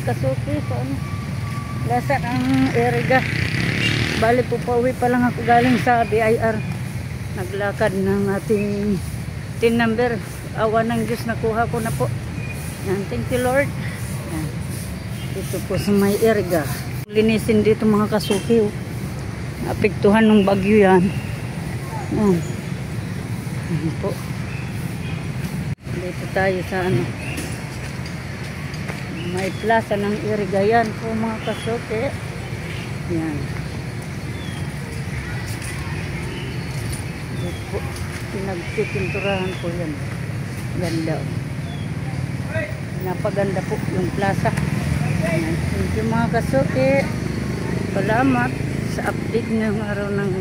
kasuki. So, ano, lasa ng Eriga. Bali po, pauwi pa lang ako galing sa BIR. Naglakad ng ating tin number. Awa ng Diyos, nakuha ko na po. Yan, thank you Lord. Yan. Dito po sa may Eriga. Linisin dito mga kasuki. Apektuhan ng bagyo yan. Yan. Yan po. Dito tayo sa ano. May plaza ng Eriga yan po mga kasuki. Yan. Dito po. Pinagpipinturahan po yan. Ganda. Napaganda po yung plaza. Yan. Thank you mga kasuki. Salamat sa update ng araw ng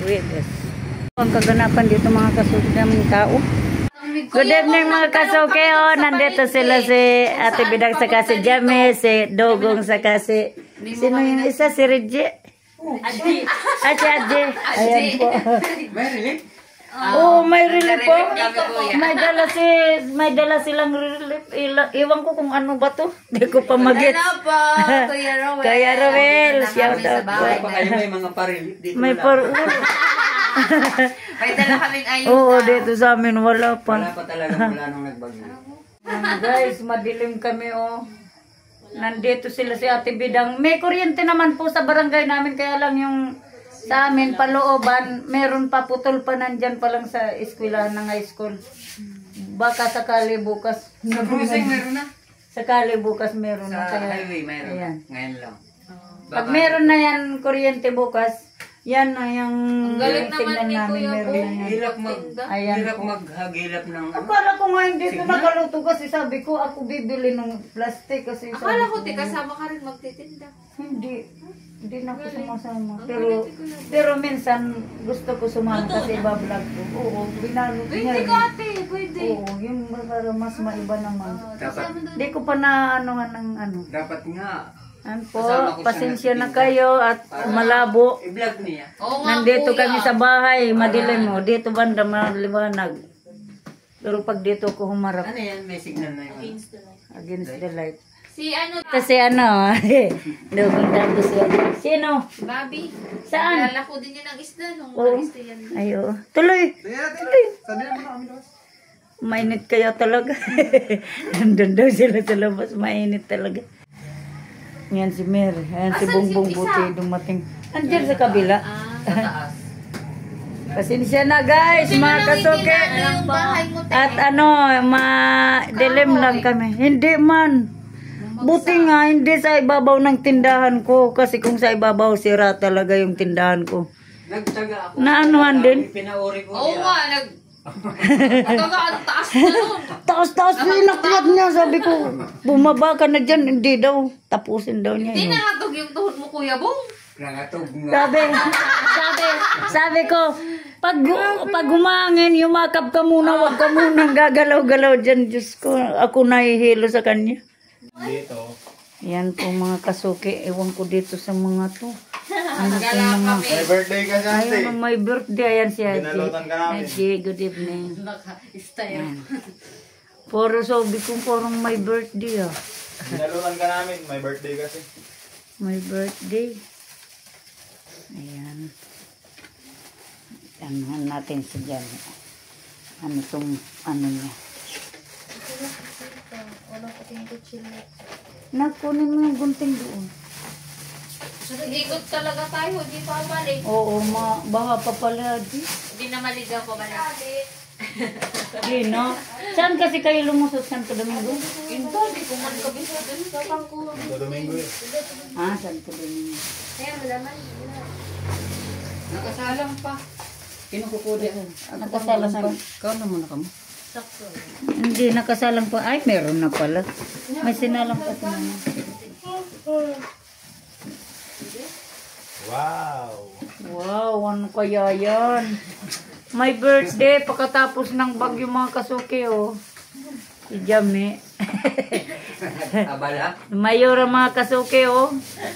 Webes. Ang kaganapan dito mga kasuki naming tao. Good evening mga kasuki. Nandito sila si Ate Bidang saka si Jamie, si Dogong saka si sino yung isa? Si Reggie. Adji. Ayan po. May relief? Oo, may relief po. May dala silang relief. Iwan ko kung ano ba to. Hindi ko pa mag-get. Ano po? Kuya Rowel. Kuya Rowel. Shout out po. May mga pa-relief dito. May par... May dala kaming ayuda. Oo, dito sa amin wala pa. Wala pa talaga mula nung nagbagyo. Guys, madilim kami Nandito sila si Ate Bidang. May kuryente naman po sa barangay namin. Kaya lang yung sa amin palooban, meron pa putol pa nandyan pa lang sa eskwelahan ng high school. Baka sakali bukas. Sa cruising meron na? Sakali bukas meron na. Sa Kaya, highway meron na. ayan. Ngayon lang. Pag meron na yan kuryente bukas, yan na yung galing naman ni Kuya meron na yan. Hirap maghagilap ng... Akala ko nga hindi ito nakaluto kasi sabi ko ako bibili ng plastic kasi Akala ko kasama ka rin magtitinda. Hindi na ako sumasama. Pero minsan gusto ko sumama kasi iba-vlog ko. Oo, binalot niya. Pwede ka ate, pwede. Oo, yung para mas maiba naman. Dapat, Hindi ko pa na ano nga ng ano. dapat nga. Ano po, pasensya na kayo at malabo. I-vlog niya. Oo nga, Nandito kuya. kami sa bahay, madilim mo. Dito banda maliwanag. Pero pag dito ko humarap, Ano yan? May signal na yun. against the light. Si ano? Kasi ano, lugong tapos yan. Sino? Si Bobby. Saan? Lalako din yan ng isda nung Oo. isda yan. Ayo. Tuloy. Mainit kaya talaga. Nandun daw sila sa labas. Mainit talaga. Yan si Mary. Yan si Bongbong Buti dumating. Andiyan sa kabila. Sa taas. Pasensya na guys, mga kasuke. At ano, dilim lang kami. Hindi man. Buti nga, hindi sa ibabaw ng tindahan ko. Kasi kung sa ibabaw, sira talaga yung tindahan ko. Nagtsaga ako. Naanuhan din. Pinauri ko Oo niya. nga, taas na nun. Taas-taas inakyat niya. Sabi ko, bumaba ka na dyan. Hindi daw. Tapusin daw niya. Hindi yun. nangatog yung tuhod mo, Kuya Bong. Nangatog nga. Sabi ko, pag humangin, yumakap ka muna, wag ka muna gagalaw-galaw dyan. Diyos ko, ako nahihilo sa kanya. Dito. Yan po mga kasuki. Ewan ko dito sa mga to. Ano po Gala mga... kami. May birthday ka sa ate. Ayun, may birthday. Ayan si Haji. Binalutan ka namin. Haji, good evening. Naka-istay. Puro sabi ko, parang may birthday ah. Binalutan ka namin. May birthday kasi. May birthday. Ayan. Anuhan natin si Jan. Ano itong, ano niya. Wala ko tingin chile. Nakunin mo yung gunting doon. Ikot talaga tayo, di pa balik. Oo, baka pa pala. Hindi na maligaw pa balik. Hindi, no? Saan kasi kayo lumusot? Santo Domingo? Hindi ko man kabisa dun sa bangko. Sa Domingo eh. Ah, Santo Domingo. Kaya malaman. Nakasalang pa. Kinukukuli ako. Nakasalang pa? Ikaw na muna ka mo. Sakto. Hindi, nakasalang pa. Ay, meron na pala. May sinalang pa sa mga. Wow. Wow, ano kaya yan? May birthday pagkatapos ng bagyo mga kasuki, oh. Si Jami. Abala. Mayora mga kasuki, oh.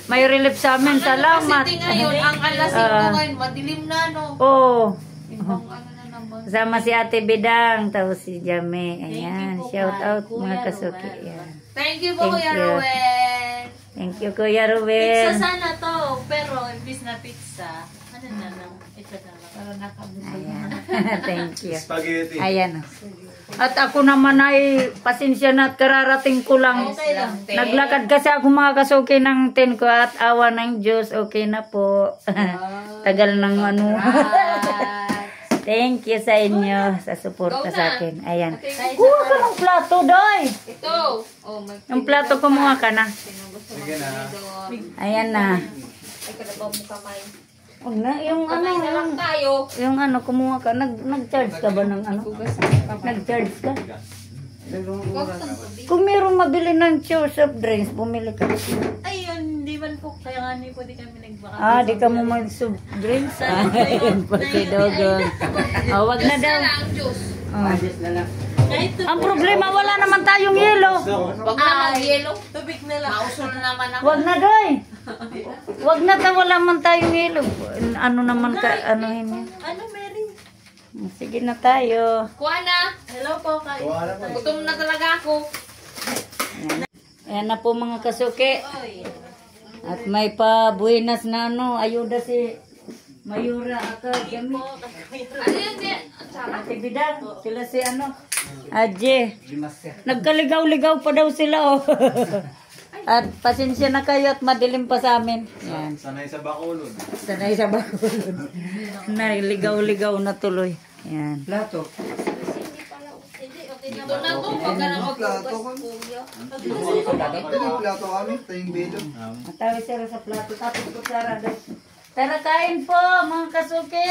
May relief sa amin. Salamat. Kasi ngayon, ang alas 5 ngayon, madilim na, no? Oh. Ibang ano na naman. Kasama si Ate Bidang, tapos si Jami. Ayan, Thank you po, shout out Kuya mga kasuki. Rowel. Yan. Thank you po, Thank Kuya you. Ruel. Thank you, Kuya Pizza Ruel. sana to, pero imbis na pizza, ano na lang, ito na lang. Para nakabusog. Ayan. Thank you. Spaghetti. Ayan. At ako naman ay pasensya na at kararating ko lang. Okay lang. Naglakad kasi ako mga kasuki ng 10 ko at awa ng Diyos. Okay na po. Tagal ng ano. Thank you sa inyo sa suporta sa akin. Ayan. Kuha ka ng plato, Doy. Ito. Oh, may Yung plato kumuha ka na. Sige na. Ayan na. Ay, kalabaw mo kamay. Huwag na. Yung ano, Kamay na lang tayo. yung ano, kumuha ka. Nag-charge ka ba ng ano? Nag-charge ka? Kung meron mabili ng soft drinks, bumili ka. Ayun, di man po, kaya nga po di kami nagbaka. Di ka mo mag-soft drinks? Ayun, pati dogong. Wag na daw. Wala ang juice. Kahit Ang problema, wala naman tayong yelo. Huwag na mag-yellow. tubig na lang. Mauso na naman ako. Wag na, Doy. Wag na daw, wala man tayong yelo. Ano naman ka, anuhin niya. Ano, Mary? Sige na tayo. Kuha na. Hello po, kain. Gutom na talaga ako. Ayan na po mga kasuki. At may pa buenas na ano, ayuda si Mayura Academy. Ano yun, Jen? Ate Bidang, sila si ano, Aje. Nagkaligaw-ligaw pa daw sila oh. At pasensya na kayo at madilim pa sa amin. Yan. Sanay sa Bacolod. Sanay sa bakulod. Naligaw-ligaw na tuloy. Yan. Plato. Ito na to. Huwag ka na magpugas, kuya. Plato kami. Tayong bedo. Matawi sila sa plato. Tapos kutsara doon. Tara kain po mga kasuki.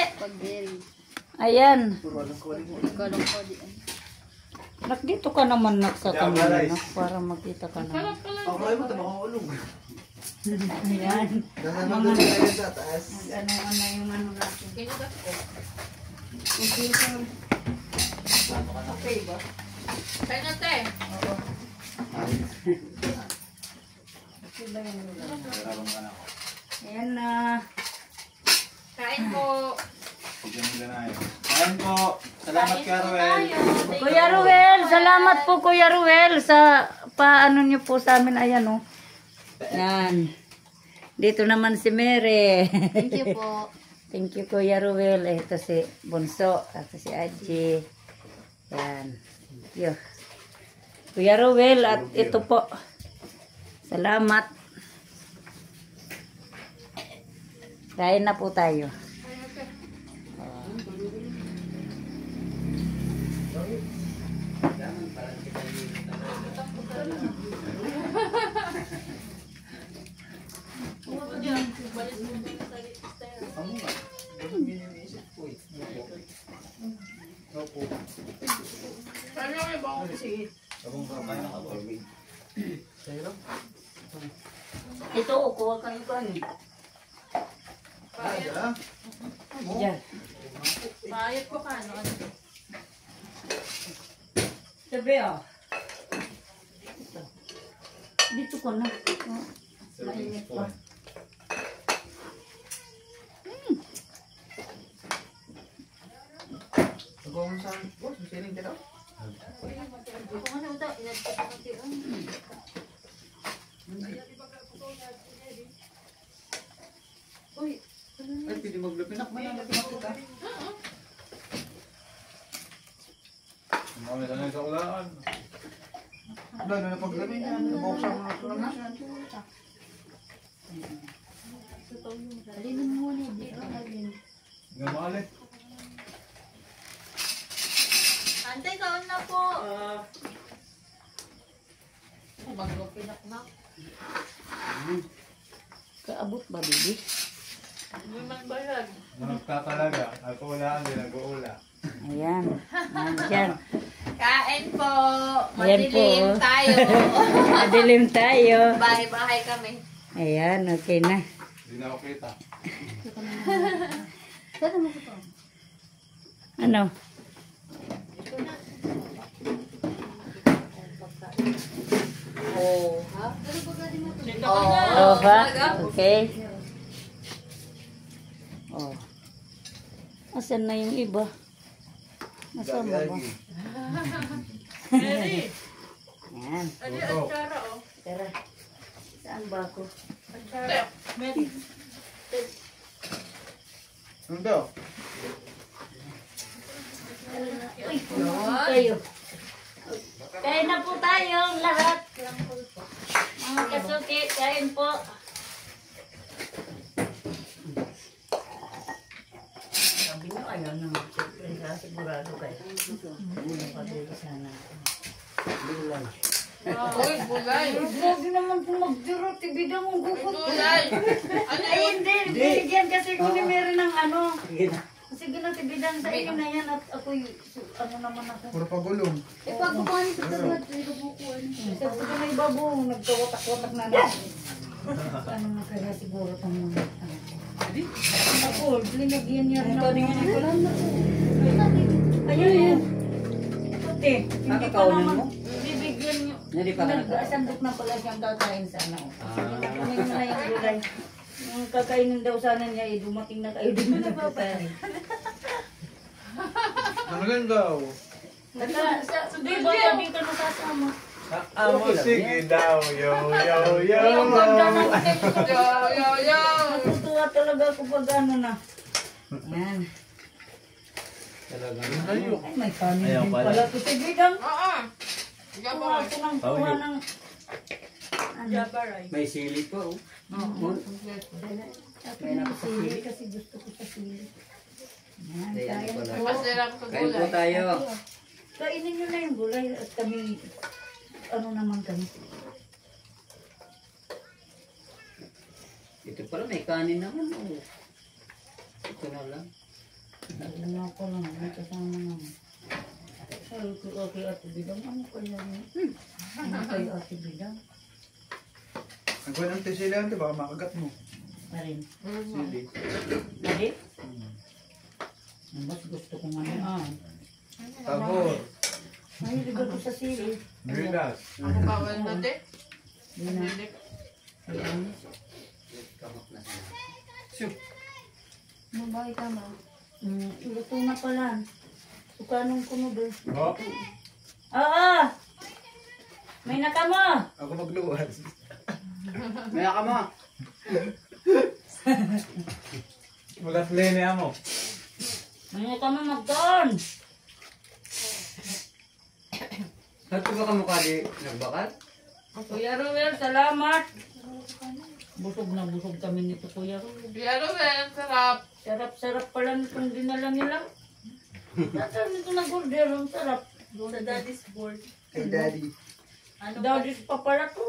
Ayan. Nak, dito ka naman nak sa kanila nak, para makita ka naman. Ako ay mo, tabang ulog. Ayan. Dahan mo doon tayo sa taas. Ano yung ano natin. Kinugas ko. Okay ba? Kaya na, te. Ayan na. Kain po. Kain po. Salamat ka, Ruel. Kuya Ruel, salamat po Kuya Ruel sa paano niyo po sa amin. Ayan oh. Yan. Dito naman si Mary. Thank you po. Thank you Kuya Ruel. Ito si Bunso. Ito si Aji. Yan. Thank you. Kuya Ruel at ito po. Salamat. Kain na po tayo. Ito, kuha kayo ko ano. Diyan. Bayad ko ka, ano? Sabi oh. Dito ko na. Oh, mainit pa. Nagawang sa... Oh, susiling ka daw. Kung ano ito, inadto ko natin. Uy, Ay, pwede maglupinak. May nalapinak kita. Mga sanay sa ulaan. Wala na napaglamin niya. Nabuksan mo na ito naman siya. alinin mo muna. Di ko alin. Hanggang maalit. Antay, kaon na po. Maglupinak na. Kaabot ba, baby? May magbayad. Nagkakalaga. Ako ulaan din. Nag-uula. Ayan. Nandyan. Kain po. Ayan po. Madilim tayo. Madilim tayo. Bahay-bahay kami. Ayan, okay na. Hindi na ako kita. Ano? Oh, ha? Oh, ha? Okay. Oh. Asan na yung iba? Nasaan mo ba? Mary, Ayan. ano yung atsara? ba ako? Mary. Ano daw? Uy, kayo. Kain na po tayong lahat. Mga kasuki, kain po. Sabi nyo, ayaw na mag-siyempre. Sigurado kayo. Ano pa dito sana? Uy, bulay. Grabe naman po mag-duro. Tibida mong gukot. Bulay. Ano Ay, yun? hindi. Binigyan kasi ko ni Mary ng ano. Sige na, tibidang sa inyo na yan. At ako'y, ano naman ako. Puro pagulong. Eh, pag kumain sa tagat, may kabukuan. Sabi ko na ibabo, nagkawatak-watak na natin. Ano na kaya siguro itong mga. Ako, linagyan niya rin ako. Ayun yun. Puti, hindi pa naman. Bibigyan niyo. Nag-asandok na pala siyang kakain sana. Kunin mo na yung gulay. Yung kakainin daw sana niya, dumating na kayo din na nagpaparin. Ano lang daw? Di ba sabi ka nasasama? Amo, sige daw. Yo, yo, yo. Yung ganda ng Yo, yo, yo. natutuwa talaga ako pag ano na. Yan. Ayaw. Ay, may kanin din pala. Kasi bidang, Oo. kuha ako ng kuha ng... Ano? May sili pa oh. Ako ng sili kasi gusto ko sa sili. Yan, kain. May masarap sa Kain po gulay. tayo. Kainin nyo na yung gulay at kami, ano naman kami. Ito pala may kanin naman oh. Ito na lang. Wala ko lang, may kasama naman. Sabi ko kay Ate Bidang, ano kaya yun? Ano kay Ate Bidang? Nagkuhan ng tisilan, di ba? Makagat mo. Marin. Sili. Lagi? Mas gusto ko nga Tabor. Mahilig ako sa sili. Binas. Ako bawal natin. Yun na. Ayan. Kamak na. Mabay ka ma. Luto na pala. Sukanong kuno doon. Oh. Oo! May nakamo! Ako magluwas. May ka mo. Magas lene amo. May nakamo magdoon! Saan ba ka mukha di nagbakal? Kuya Ruel, salamat! Busog na busog kami nito, Kuya Ruel. Pero ang sarap. Sarap-sarap pala nitong dinala nila. Saan nito nag-order? Ang sarap. Sa daddy's board. Kay daddy. Daddy's pa pala to.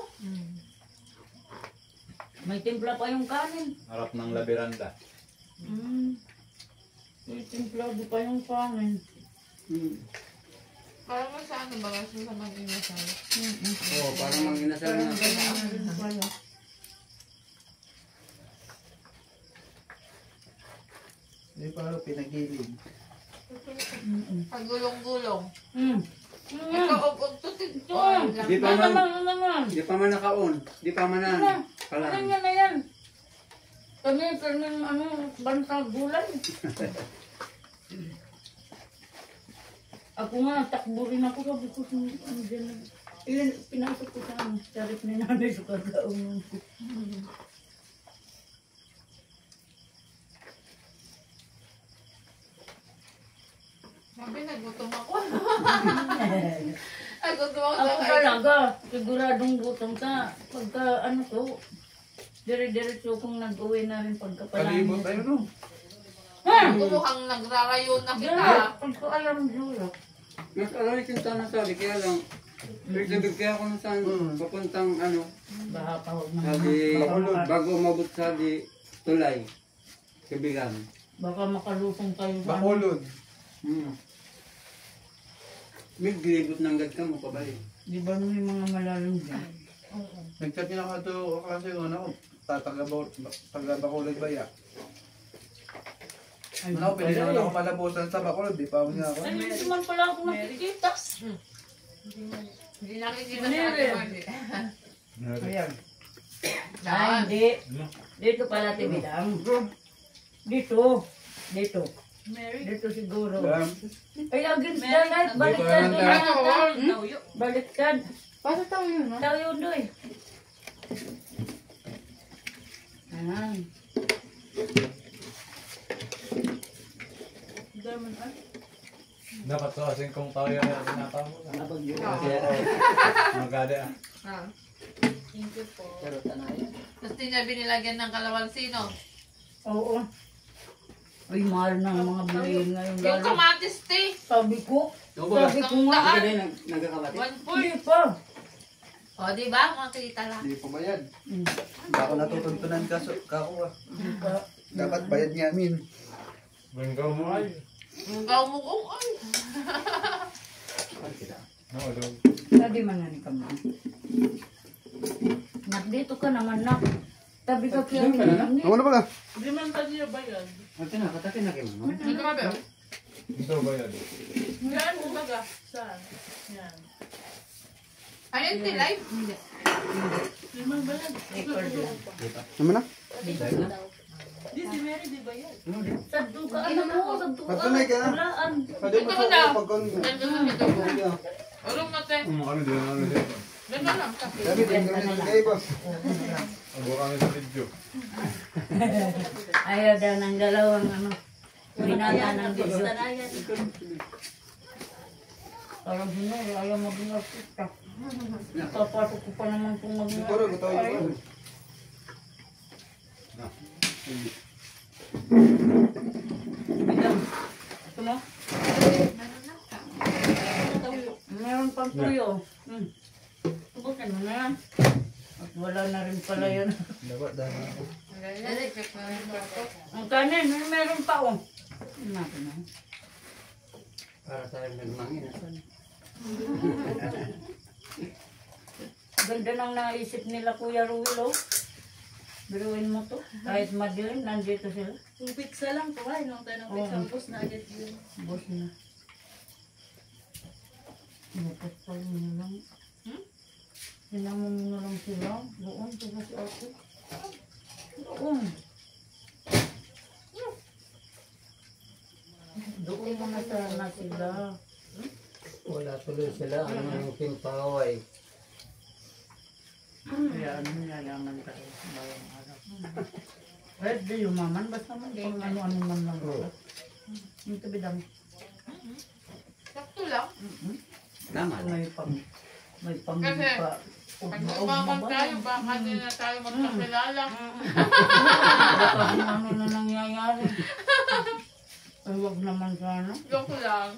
May timpla pa yung kanin. Harap ng labiranda. May timpla di pa yung kanin. Parang mo sa ano ba? Kasi sa mag-inasal. Oo, parang manginasal na. Ganyan na rin pala. Hindi pa pinagilid. Pagulong-gulong. Ito, Ug tutig to. Di pa man, naman. di pa man naka-on. Di pa man na. Pala. Ganyan na yan. Kami, ano, bantang gulay. Ako nga, takbo rin ako. Sabi ko, ano dyan na. Ilan, pinasok ko sa ano, sarip ni nanay sa kagaong. Sabi, nagutom ako. Nagutom ako sa Ako talaga, siguradong gutom ka. Pagka, ano to, dire-diretso kong nag-uwi na rin pagkapalaan. Palibot tayo no. Kumukhang nagrarayo na kita. Pagka alam nyo, Mas alam yung tanong sabi, kaya lang. Bigla kaya ako saan papuntang ano. baka pa huwag Sabi, na. bago umabot sa di tulay. Kabigan. Baka makalusong kayo sa ano. Bakulod. May glibot ng gad ka mo pabalik. Di ba may mga malalim dyan? Nagchat niya ako ito kasi ano ako. Taga-Bacolod ba ya? Ano, pwede naman ako malabusan sa Bacolod. Di pa ako niya ako. Ay, hindi man pala ako nakikita. Hindi nakikita sa akin. Ayan. Ay, hindi. Dito pala tibidang. Dito. Dito. Dito siguro. Ay, against the light. Baliktad Dito doon naman na. Baliktad. Paano tayo yun, ha? Tayo doon. Ayan. Dapat so asing kung tayo na tinatamo. Magada ah. Thank you po. Pero tanay. Tapos di niya binilagyan ng kalawansino. Oo. Ay, mahal na ang mga bilihin ngayon. Yung Lalo. kamatis, te. Sabi ko. Yung ba? Sabi ko nga. Hindi na nagkakabati. 1 Hindi pa. O, di ba? Makita lang. Hindi pa bayad. Hmm, Hindi ako natutuntunan kako ah. Hindi pa. Dapat bayad niya amin. Bengkaw mo ay. Ang gaw mo kung ay. No, dog. Sabi man nga ni kamo. Nak, dito ka naman, nak. Tabi ka kaya Diyan ka na, nak? ni. Wala pala. Di man pa niya ba yan? Ate na, katakin na kayo. Ano ka ba? Ito ba yan? Yan, umaga. Saan? Yan. Ano yung tilay? Hindi. Di man ba yan? Record lang. Naman na? Di si Mary, di ba yan? Sabdo ka, ano mo? Sabdo ka. Patunay ka na. Walaan. Pwede mo Ito sa na. pagkon. Ganda ito. Ulong na, te. Ano din, ano din. Ganda lang. Sabi, tingin kami sa bigay ba? Ang kami sa video. Ayaw daw ng dalawang ano. Binata ng video. Parang hinay, ayaw maging artista. Papasok ko pa naman kung maging Siguro, gusto ko Ayaw. yun. Biglang. Ito mo? Meron pang tuyo. Tubukin mo na yan. At wala na rin pala yun. Dapat dahil ako. Ang kanin, meron pa oh. Natin na. Para tayo nagmangin. Ganda nang naisip nila Kuya Ruel oh. Biruin mo to. Kahit madilim, nandito sila. Kung pizza lang po, ay, nung tayo ng pizza, Oo. ubos na agad yun. Bos na. Napot pa yun lang. Sinamon mo na lang sila. Doon, sila si Ate. Doon. Doon mo na sana sila. Wala tuloy sila. Ano yung pimpaway. Kaya ano, yayaman tayo. Bawang araw. Pwede yumaman. Basta man pang ano-ano man lang. Yung tabi dami. Sakto lang. Tama lang. May pang Kasi, pa. Pag nagmamag tayo, baka di na tayo magkakilala. Baka kung ano na nangyayari. Ay, wag naman sana. Joke lang.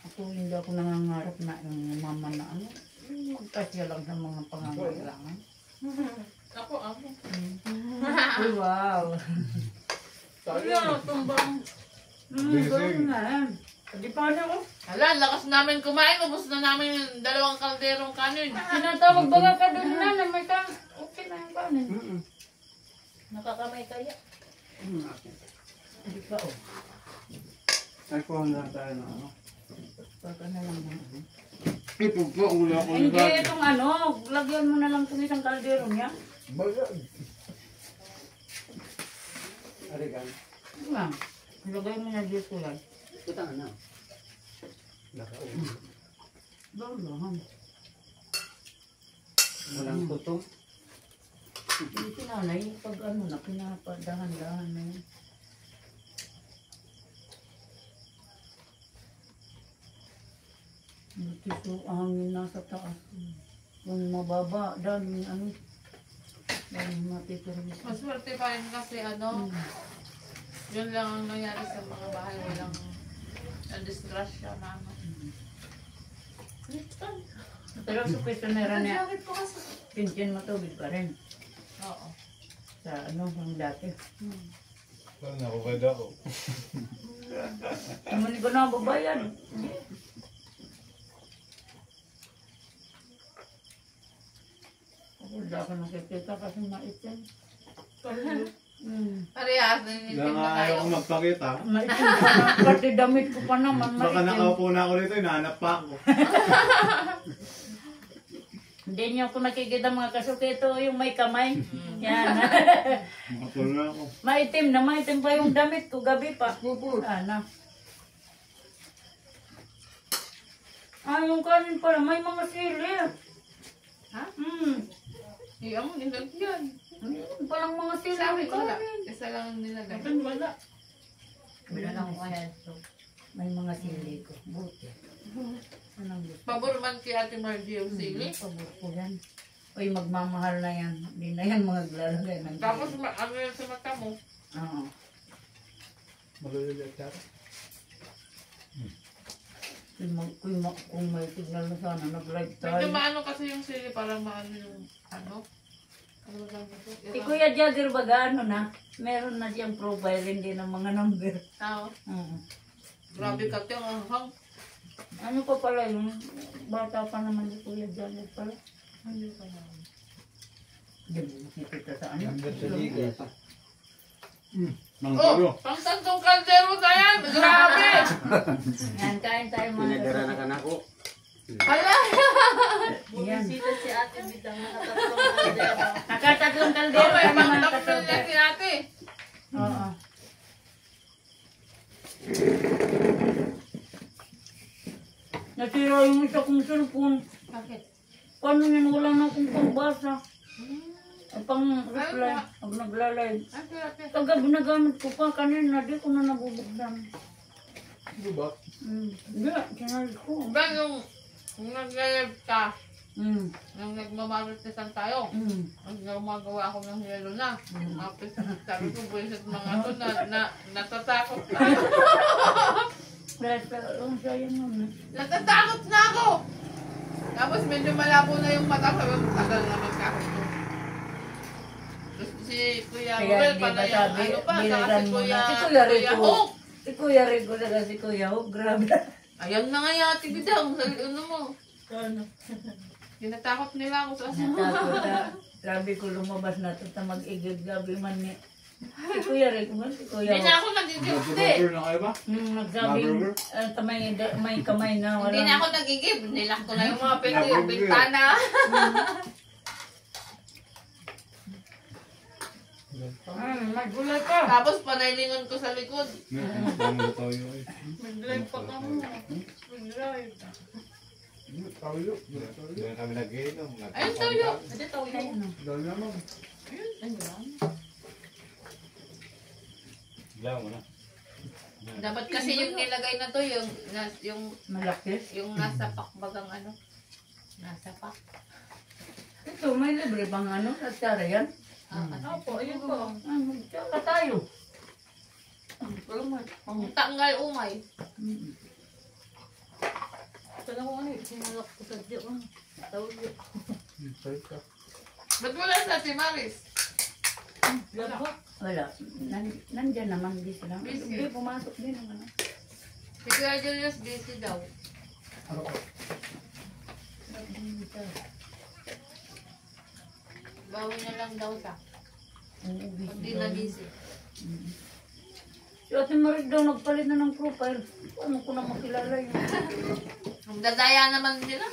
Ako hindi ako nangangarap na yung mama na ano. Magkasya lang sa mga pangangailangan. Ako, ako. Ay, wow. Ano, tumbang. Gawin na yan. Di pa ano oh. Hala, lakas namin kumain. Ubus na namin yung 2 kalderong kanin. Tinatawag ba ka doon na may ka? Okay na yung kanin. Nakakamay kaya. Hindi pa oh. Ay, kuha na tayo na ano. Baka na lang yan. Ito po, wala ko Hindi, itong ano, lagyan mo na lang itong isang kaldero niya. Bagay. Arigan. Diba? Ilagay mo na dito lang. Ito na. Nakauna. Bawalahan. Walang tutong. Yung sinanay, pag ano na, pinapadahan-dahan na yun. Dito hangin nasa taas. Kung mababa, daming ano. Daming matitirin. Maswerte pa rin kasi ano, yun lang ang nangyari sa mga bahay. Walang na-disgrasya na ano. Pero sa questionnaire niya, Bakit po kasi? pintin mo tubig pa rin. Oo. Sa ano, yung dati. Saan ako ba daw? Hindi ko na babayad. Ako wala ka nakikita kasi maitim. Parehas, ninitin Lang na ayaw tayo. ko magpakita. Maitim pa na, pati damit ko pa naman Baka maitim. nakaupo na ako dito, hinahanap pa ako. Hindi niyo ako nakikita mga kasukito yung may kamay. Yan. Makapulo na ako. Maitim pa yung damit ko gabi pa. Ano? Ah, yung kanin pala, may mga sili. Ha? Hmm. Iya mo, nilagyan. Mayroon palang mga Sa sila. amin wala. Isa lang ang nilagay. Wala. Wala lang ko kaya ito. May mga sili ko. Buti. Anong gusto? Pabor man kay Ate Margie yung sili. Pabor ko yan. Uy, magmamahal na yan. Hindi na yan mga glalagay ng Tapos ano yung sa mata mo? Oo. Malulit ka. Kung may signal na sana, nag-live Medyo tayo. maano kasi yung sili para maano yung ano? Ano lang ito? Si Kuya Jagger baga ano na, meron na siyang profile, hindi ng mga number. Tao. Oo. Grabe ka tiyang anghang. Ano pa pala yung bata pa naman si Kuya Jagger pala. Hindi pa na. Hindi mo nakikita sa ano. Number sa liga. Oh! Pang-tantong kaldero na yan! Grabe! Yan, kain tayo mga Pinagdaranakan ako. Hala! Yan. Bumisita si Ate Bidang nakatatlong kaldero. Nakatatlong Oh, kaldero may kami mga pang-tantong na si ate. Oo. Nasira yung isa kong cellphone. Bakit? Paano yan? Wala na akong pangbasa. Pang-reply. Pag naglalay. Ate, ate. Kagabi nagamit ko pa kanina. Di ko na nabubuksan. Ano ba? Hindi, sinarad ko. Ba yung nag-live ka, nung nagmamaritisan tayo, ang gumagawa ako ng yelo na. Tapos sabi ko, buwisit mga to na natatakot tayo. Dahil ang sayang naman. Natatakot na ako! Tapos medyo malabo na yung mata ko. Tagal naman kahit to. Tapos si Kuya Kaya Ruel di pa ba na yung sabi, ano pa, saka biliran si mo Kuya, na. Si Kuya Rico. Hook. Si Kuya Rico na si Kuya Hook. Grabe. Ayan na nga yung ate Bidang, sa ano mo. Ginatakot nila ako sa Natakot na. Grabe ko lumabas na ito. Mag-igib gabi man ni. Si Kuya Rico man. Si Kuya Hindi na Hook. ako nagigib. Burger na kayo ba? Nagsabing may kamay na wala. Hindi na ako nagigib. Nilak ko na yung mga pinto, yung bintana. Magulay ka. Tapos panaylingon ko sa likod. Mag-live pa ka mo. Mag-drive. Tawyo. Doon kami nag-inom. Ayun, tayo. Hindi, tayo. Dahil naman. Diyan mo na. Dapat kasi yung nilagay na to, yung Malaki. nasa pakbagang ano. Nasa pak. Ito, may libre bang ano? Natsara yan? Ano po, ayun po. Magtsaka tayo. Ang tanggal umay. Kala ko ano, sinulak ko sa diyo. Tawag yun. Ba't wala sa si Maris? Labo. Wala. Nandyan naman. Hindi sila. Busy. Hindi, pumasok din naman. Si Kuya Julius busy daw. Bawi na lang daw siya. Hindi na busy. Si Ate Maris daw nagpalit na ng profile. Paano ko na makilala yun? Ang dadaya naman nila.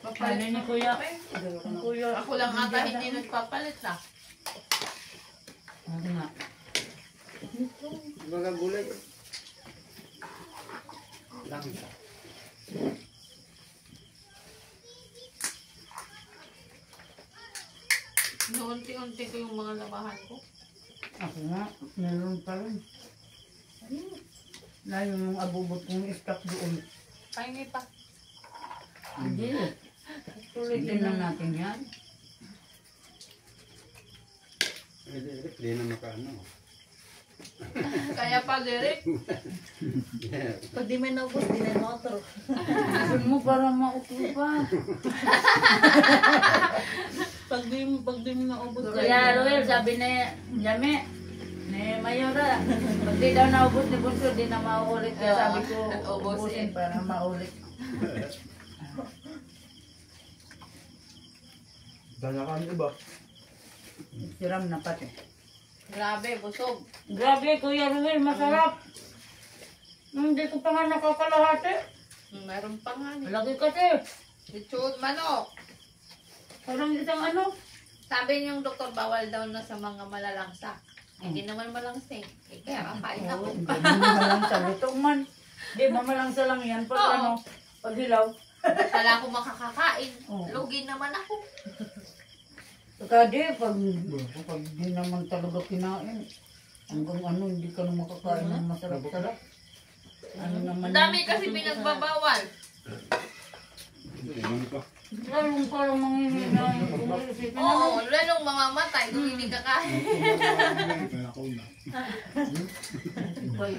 Ano ni Kuya? Kuya. Ako lang ata hindi nagpapalit na. Ano nga? Baga gulay. Lang. Unti-unti ko yung mga labahan ko. Ako nga. Meron pa rin. Na yung abubot kong stock doon. Pahingi pa. Hindi. Tulitin lang natin yan. Hindi na makaano. Kaya pa, Derek. Pag di may naubos, di na motor. Gusto mo para maupo pa. Pag di mo naubos, Kaya Ruel, sabi ni Jame, ni Mayora, pag di daw naubos ni Bunso, di na mauulit. Kaya sabi ko, ubusin para maulit. Dala kami iba. Siram na pati. Grabe, busog. Grabe, Kuya Ruel, masarap. Hindi ko pa nga nakakalahati. Meron pa nga. Lagi kasi. Lechon manok. Parang isang ano. Sabi niyong doktor, bawal daw na sa mga malalangsa. Hindi naman malangsa eh. Kaya kakain ako. Hindi mo malangsa. Luto man. Di ba malangsa lang yan? Pag Oo. ano, pag hilaw. Kala ko makakakain. Oo. Lugi naman ako. Saka di, pag di naman talaga kinain, hanggang ano, hindi ka na makakain ng masarap-sarap. Ano naman Ang dami kasi pinagbabawal. lalong parang manghihina yung isipin Oo, lalong mamamatay kung hindi kakain.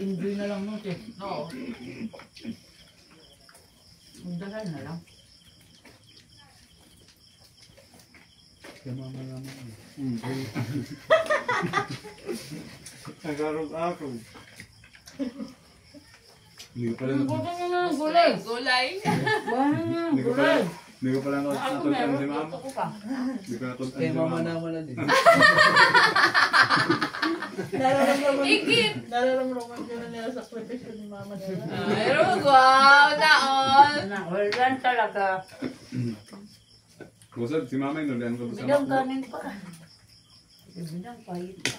enjoy na lang natin. Oo. Magdasal na lang. Nagarog-arog. Hindi ko pala Buto nyo na ang gulay. Gulay. Bahan nyo ang gulay. Hindi ko pala natutunan si mama. Gusto ko pa. Hindi ko natutunan Kay si mama mama. naman na din. Ikit. Nararamdaman ko na nila sa sakripisyo ni Mama nila. Ay, wow, naon. Well, yan talaga. Kusod, si mama yung nulian ko sa Bidang makbo. kanin pa. Bidang pahit pa.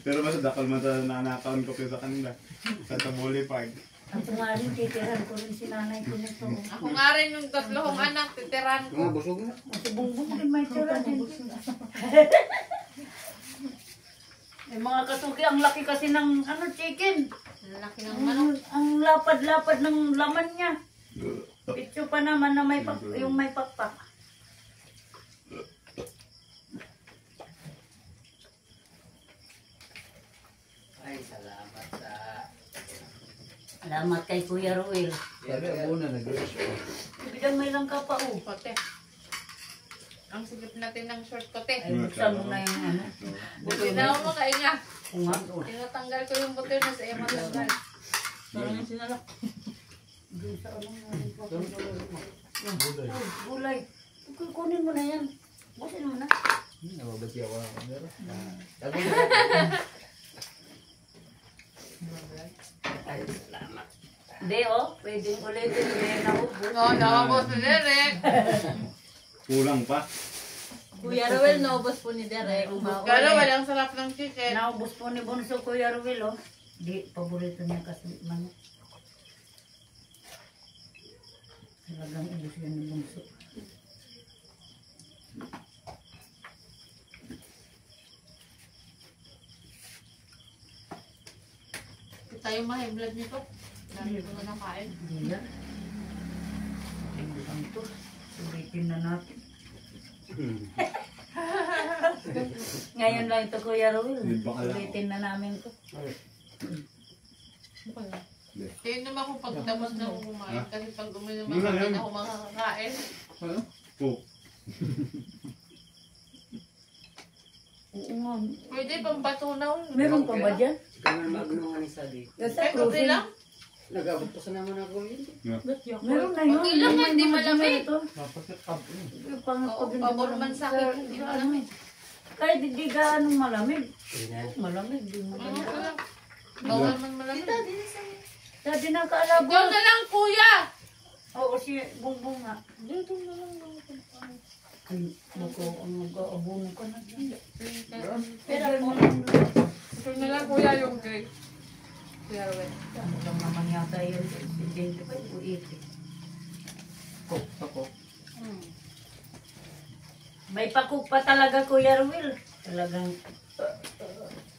Pero basta dakal man sa nanakaon ko sa kanila. Sa Tabuli Park. Ako nga rin, titiran ko rin si nanay ko nito. Ako nga rin yung tatlong anak, titiran ko. Busog na. Kasi bungbong din may tira din. May mga kasuki, ang laki kasi ng ano, chicken. Ang laki ng manok. Ang lapad-lapad ng laman niya. Pitso pa naman na may yung may pakpak. Ay, salamat sa... Salamat kay Kuya Ruel. Sabi, abuna nag-rush ko. Bidang may lang ka pa, oh. Kote. Ang sigip natin ng short kote. Ay, buksan mo na yung ano. Buti na ako makainga. Kung nga, oh. Tinatanggal ko yung buto na sa iyo matanggal. Parang yung sinalak. Doon sa ano nga rin po. Oh, gulay. Kunin mo na yan. Busin mo na. Nababati ako ng camera. Ay, salamat. Hindi, oh. Pwedeng ulitin. Hindi, naubos. Oo, nakabos ni Derek. Kulang pa. Kuya Roel, naubos po ni Derek. Pero walang sarap ng chicken. Naubos po ni Bunso Kuya Ruel, oh. Di, paborito niya kasi manok. Talagang ubos yan ni Bunso. Tayo ma-high blood nito. Dahil ko na nakain. Hindi yan. Hindi lang ito. Sulitin na natin. Ngayon lang ito, Kuya Ruel. Hindi ba kala ko? Sulitin na namin ito. Kaya naman ako pagtapos na ako kumain. Kasi pag uminom Ano ako, yan? hindi na ako makakain. Ano? Cook. Oo nga. Pwede pang batunaw. Meron pa ba dyan? Kaya magno nga ni Sadi. Ay, kunti lang. Nag-abot pa sa naman ako yun. Meron na yun. Okay lang, May hindi mga malamig. ito. Napakakab. Oo, pabor man sa akin. Hindi malamig. Kahit di gaano malamig. Tingnan. Malamig, di Ano malamig. ka lang? Bawal man malamig. Dati nakaalabo. Ikaw na lang, kuya! Oo, si Bongbong nga. Dito na lang. Ay, naku, ang mag-aabono ka na. Pero po. Ito na lang, kuya, yung cake. Kuya Ruel. Ano lang naman yata yun. 25 o 80. Cook ako. May pakuk pa talaga, Kuya Ruel. Talagang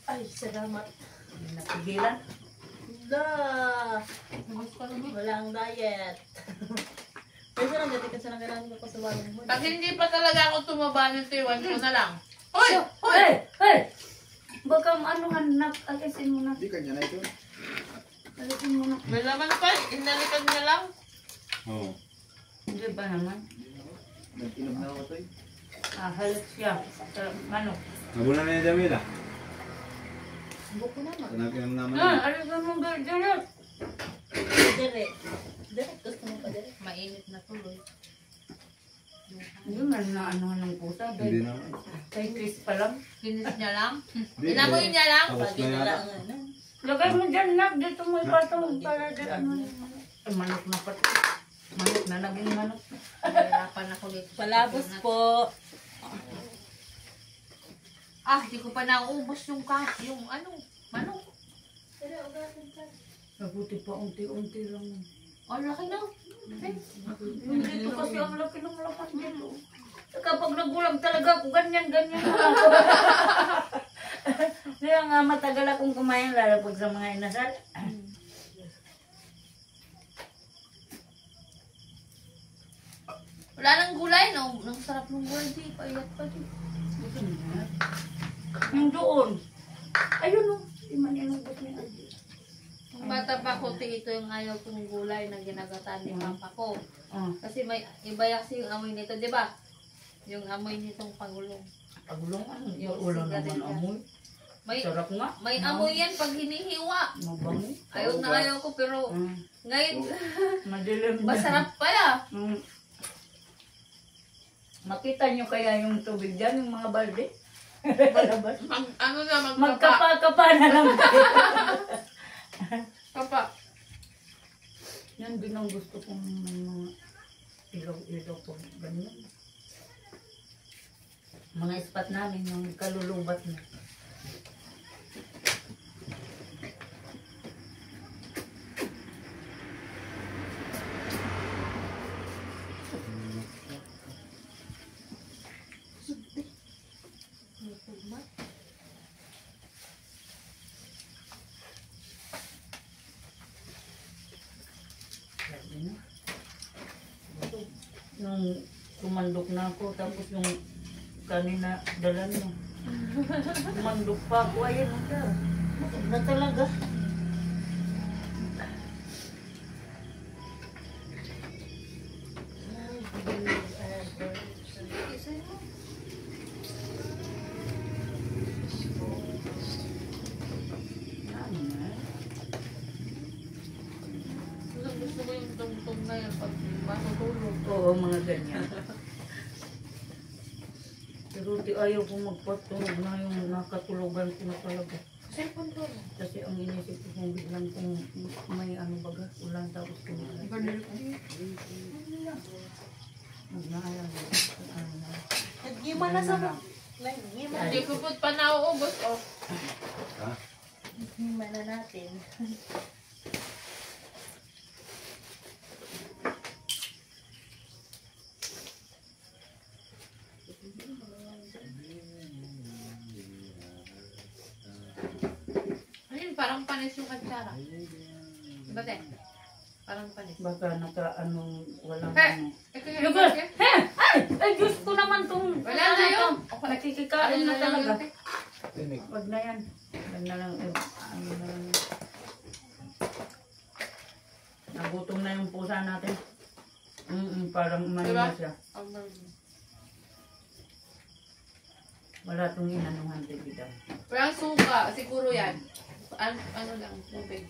Ay, salamat. hindi napigilan. Da! Walang diet. Pwede lang dati kasi nanggalan ko sa walong mo. Pag hindi pa talaga ako tumaba ng tiwan ko na lang. Hoy! Hey! Hey! Baka anuhan na, alisin mo na. Hindi kanya na ito. Alisin mo na. May laman pa, inalikan na lang. Oo. Hindi ba naman? Nag-inom na ako ito eh. Halos siya. Sa manok. Nabunan na ni Jamila. Buko naman. Nakinom naman. Alisin mo ganyan. Derek. Derek, gusto mo pa Derek? Mainit na tuloy. Hindi man na anuhan ng pusa. Hindi naman. Kay Chris pa lang. Kinis niya lang. Hindi, Inamoy niya lang. Tapos na yata. Lagay mo dyan, Nak. Dito mo ipatong para dyan. Ano, ay, manok na pati. Manok na, naging manok. Nahirapan ako dito. Palabos po. Ah, hindi ko pa naubos yung ano, manok. Mabuti pa unti-unti lang. Oh, laki na. Dito kasi ang laki ng laman dito. Kapag nagulang talaga ako, ganyan ako. Kaya nga matagal akong kumain, lalo pag sa mga inasal. Wala nang gulay, no? Ang sarap ng gulay, di. Paiyak pa, di. Yung doon. Ayun o. Imaninubot niya. Nung bata pa ko, ito yung ayaw kong gulay na ginagataan ni papa ko. Kasi may iba kasi yung amoy nito, di ba? Yung amoy nitong pagulong. Pagulong ano? Yung ulo naman amoy. May, Sarap nga. may amoy yan pag hinihiwa. Mabango. Ayaw na ayaw ko, pero ngayon, Madilim na. masarap pala. Makita nyo kaya yung tubig dyan, yung mga balde? Palabas. Ano na, magkapa. Magkapa-kapa na lang. Kapa. Yan din ang gusto kong mga ilaw-ilaw ko. Ganyan. Mga spot namin, yung kalulubat na. Nung tumandok na ako, tapos yung kanina dala niya. Tumandok pa ako, ayun na siya. Na talaga. Gusto ko yung tungtong na yan pag matutulog. Oo, mga ganyan. Pero di ayaw ko magpatulog na yung nakatulugan ko na talaga. Cellphone ko. Kasi ang inisip ko kung biglang kung may ano baga, ulan tapos kumain. Mag-naalala. Nagima na sa mo. Hindi ko po pa nauubos, oh. Nagima na natin. Ayun, parang panis yung katsara. Diba, te? Parang panis. Baka naka-anong walang He! ano. Ito yung Yung girl, he! Ay, Diyos ko naman tong... Wala na yun. Nakikikain na talaga. te. Tinig. Wag na yan. Wag na lang. Ano na lang. Nagutom na yung pusa natin. Parang umano Diba? na siya. Wala tong inanuhan bigla. Parang suka, siguro yan. Ano lang, tubig.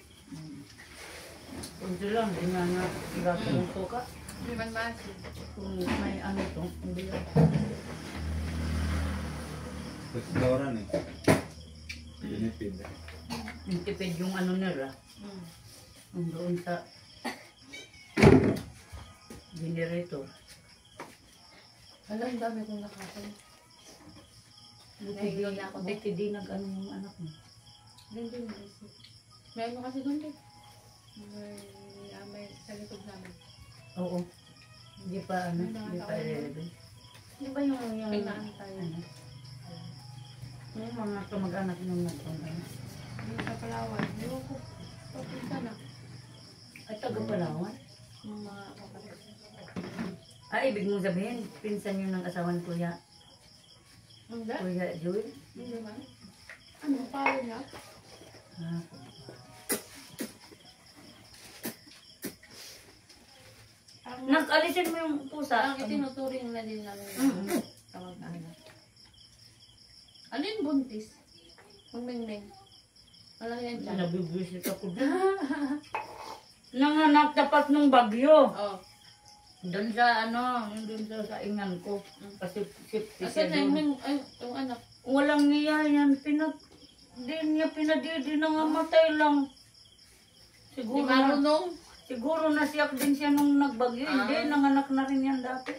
Kunti lang, di nga nga igatong suka. Hindi man masin. Kung may ano to, hindi lang. Restaurant eh. Binipid. Yung tipid yung ano nila. Yung doon sa generator. Alam, ang dami kong nakakain. Buti Nahihilo na ako, te. buti di nag-ano yung anak mo. Hindi. Meron kasi doon, te. May sa likod namin. Oo. Hindi pa ano, hindi pa 11. Di ba yung Pinaantay. ano? Yung mga kamag-anak nung nagpang-ano. Yung sa Palawan. Ewan ko. Papunta na. Ay, taga-Palawan? Yung mga kapatid. Ay, ibig mong sabihin, pinsan yun ng asawa ni Kuya, Hindi? Kuya Joel? Hindi man. Ano? Palo niya? Ah, nag-alisin mo yung pusa. Ang itinuturing na din namin. Tawag namin. Ano yung buntis? Yung mingming. Malaki yan dyan. Nabibisit ako dun. Nanganak dapat nung bagyo. Oo. Doon sa ano, yung doon sa saingan ko. Kasi safety Asan siya na yung, doon. yung anak? Walang niya yan. Di niya pinadidi na nga matay lang. Di Siguro marunong. siguro nasiyak din siya nung nagbagyo. Hindi, nanganak na rin yan dati.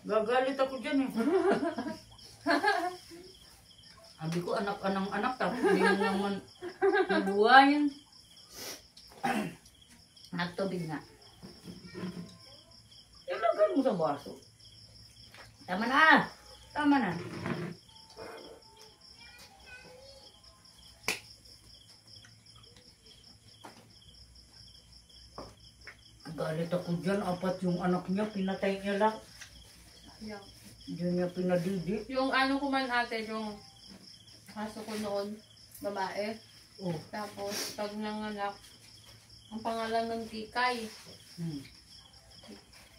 Gagalit ako dyan eh. Sabi ko anak-anak tapos hindi mo naman nabuhayin. Nagtubig na. mo sa baso. Tama na. Tama na. Galit ako dyan. Apat yung anak niya. Pinatay niya lang. Yung, Diyan niya pinadidi. yung ano ko man ate, yung aso ko noon, babae. Oh. Tapos, pag nanganak, ang pangalan ng Kikay. Hmm.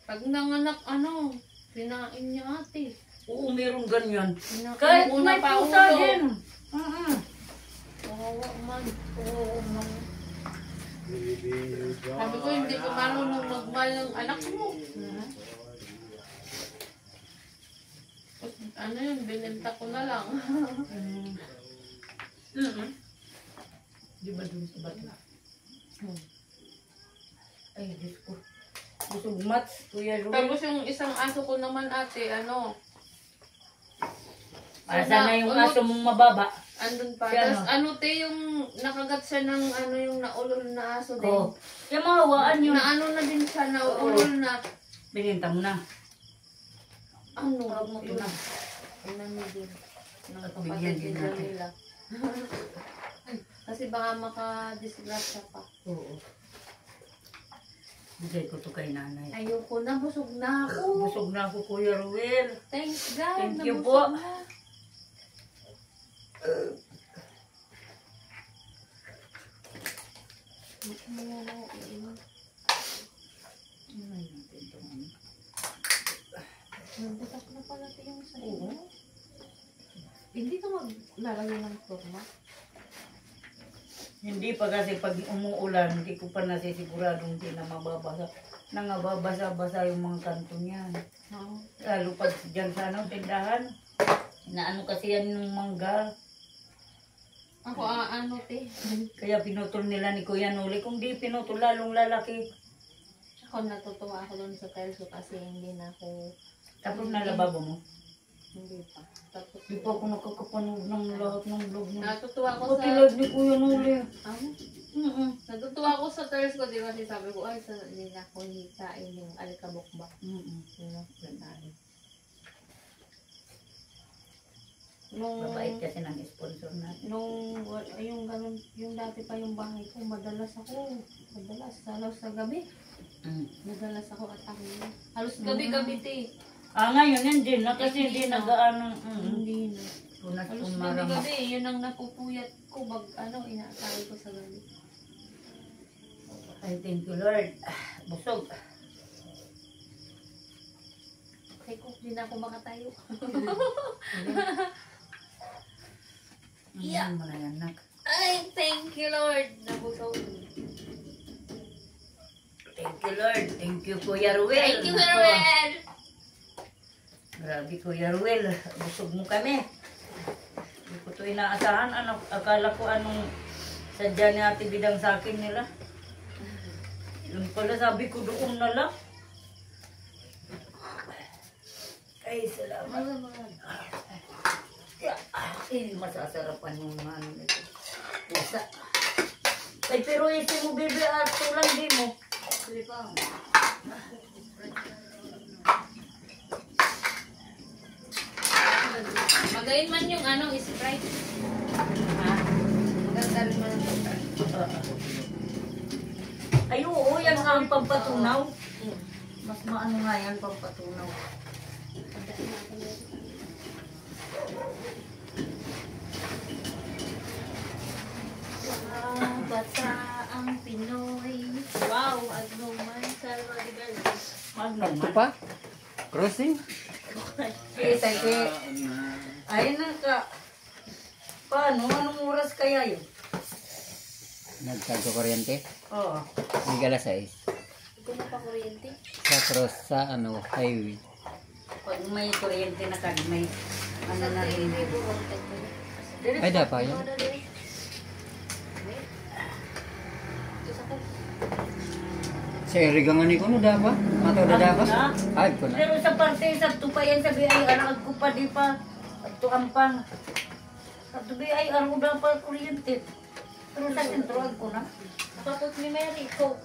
Pag nanganak, ano, pinain niya ate. Oo, meron ganyan. Pinain Kahit una may pa pusa ulo. din. Oo. Kawawa man. Oo, man. Sabi ko, hindi ko marunong magmahal ng anak mo. Ano yun, binenta ko na lang. Di ba dun sa bato? Ay, Diyos ko. Busog mats, Kuya Ruel. Tapos yung isang aso ko naman ate, ano, Asa na yung aso mong mababa? andun pa. Si ano? Tapos ano te, yung nakagat siya ng ano yung naulol na aso din. Oo. Yung mga hawaan yun. Na ano na din siya, naulol na. Bininta mo na. Ano? Tawag mo Yun. na. Inano din. Ng At kapatid bigyan din ni natin. Jamila. Kasi baka makadisgrasya pa. Oo. Bigay ko to kay nanay. Ayoko na, busog na ako. Busog na ako, Kuya Ruel. Thanks God, Thank you nabusog po. na. Nagbutas na pala ito yung sa iyo. Hindi ka maglalagay ng forma. Hindi pa kasi pag umuulan, hindi ko pa nasisiguradong hindi na mababasa. Nangababasa-basa yung mga kanto niyan. Lalo pag dyan sa ano, tindahan. Naano kasi yan yung mangga. Ako ano te. Kaya pinutol nila ni Kuya Nuli. Kung di pinutol, lalong lalaki. Ako natutuwa ako doon sa tiles ko kasi hindi na ako, Tapos nalababo mo. hindi pa. Tapos, Di pa ako nakakapanood ng lahat ng vlog mo. natutuwa ako sa, Katilad ni Kuya Nuli. natutuwa ako sa tiles ko, di ba sabi ko, ay, hindi na ako hikain yung alikabok-bak. Yun ang ganaan. Babait kasi ng sponsor natin. Yung ganun, yung dati pa yung bahay ko, madalas, halos sa gabi. Madalas ako atake. Halos gabi-gabi te. Ngayon hindi na kasi hindi nag-ano. Hindi na. Tunat Halos kumarama. gabi-gabi, yun ang napupuyat ko, inaatake ko sa gabi. Ay, thank you Lord. Busog. Kaya ko, hindi na ako makatayo. Yan mo na yan, nak. Ay, thank you Lord. Nabusog. Thank you Lord. Thank you Kuya Ruel. Thank you, Ruel. Grabe Kuya Ruel. Busog mo kami. Hindi ko ito inaasahan. Akala ko anong sadya ni Ate Bidang sa akin nila. Yun pala sabi ko doon na lang. Ay, salamat. Masasarapan yung mga ano nito. Pusa. Ay, pero isi mo, bebe, at tulang di mo. Magayin man yung Sprite. Ha? Maganda rin man ang Ay, oo, yan nga ang pampatunaw. Mas maano nga yan, pampatunaw. Bata ang Pinoy. Wow, agnuman Salva de Verdes. Magnaman. pa? Crossing? Kita, ayun na ka. Paano? Anong oras kaya yun? Nagkagkuryente? Oo. Hindi ka alas 6. Ito na pa kuryente. Sa cross sa highway. Pag may kuryente na ka, may ano na rin. Ay, dapat yan. Sa irigangani ko no dapat? Mato na dapat? Ay, ko na. Pero sa parte, sa tupayan sa BI, anak ko pa di pa. At tuampang. Sa BI, araw na pa kuryente. Pero sa sentro, ko na. Tapos ni Mary ko.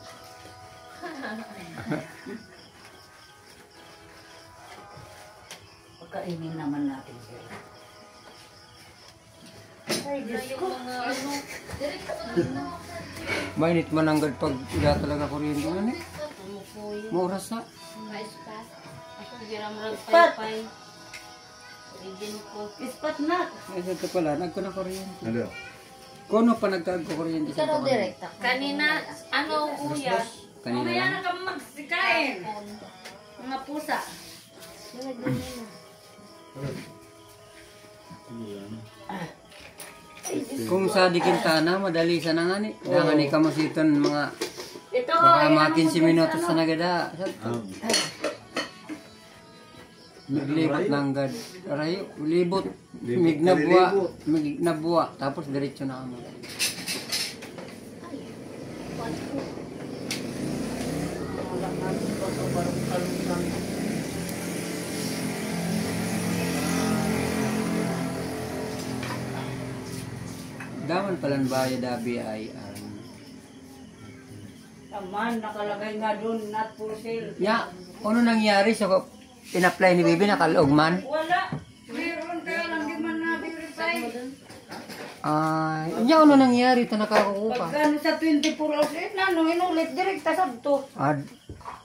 Kainin naman natin siya. Ay, Diyos Yung ko. mga ano, Mainit man ang gad pag ila talaga kuryente nga ni. tumupuyo. Mauras na. Maispat. Ako giramrag Ispat. pay-pay. Origin ko. Ispat na. Ay, ito pala, nagko na kuryente. Ano? Kuno pa nagkaag ko kuryente sa Pero kawan. direkta. Kanina, ano kuya? Kanina Mamaya lang. na kami magsikain. Mga pusa. Kung sa dikintana, madali sa nangani. Dangani ka masiton mga Ito, baka ayan mga ang 15 minutos ano. sa nagada. Naglibot ng gad. Aray, libot. Mig nabua. Tapos diretso na kamo. Daman palang bayad abi ay Taman, nakalagay nga doon, not for sale. ya, ano nangyari sa in-apply ni Bibi nakalog man? Wala. Meron kaya lang di man na-verify. Nya ano nangyari ta nakakukupa? Pagkano sa 24 hours, nano, inulit, direkta sa to. Ad,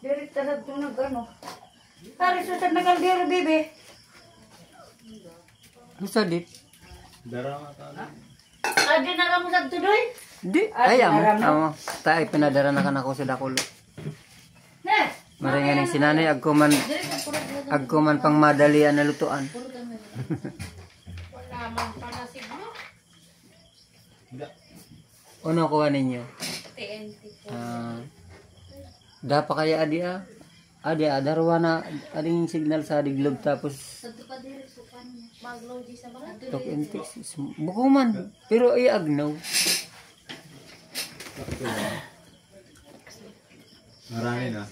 Direkta sa to nag-ano. Hari susad nagaldero, bibi. gusto dit? Dara nga ta. Adi na ramo sa to, doy. Di, Ay, ay amo. naramo. Amo, tayo pinadara na kanako sa dakulo. Ne, Maringan ng sinanay agkuman pang madalian na lutuan. Wala man pa na signo. Ano kuha ninyo? TNT po. Dapa kaya adi darwa na ading signal sa diglog tapos Sa pa diri sukan magload sa mga. tok intis. Bukuman, pero ay agnaw. Marami na.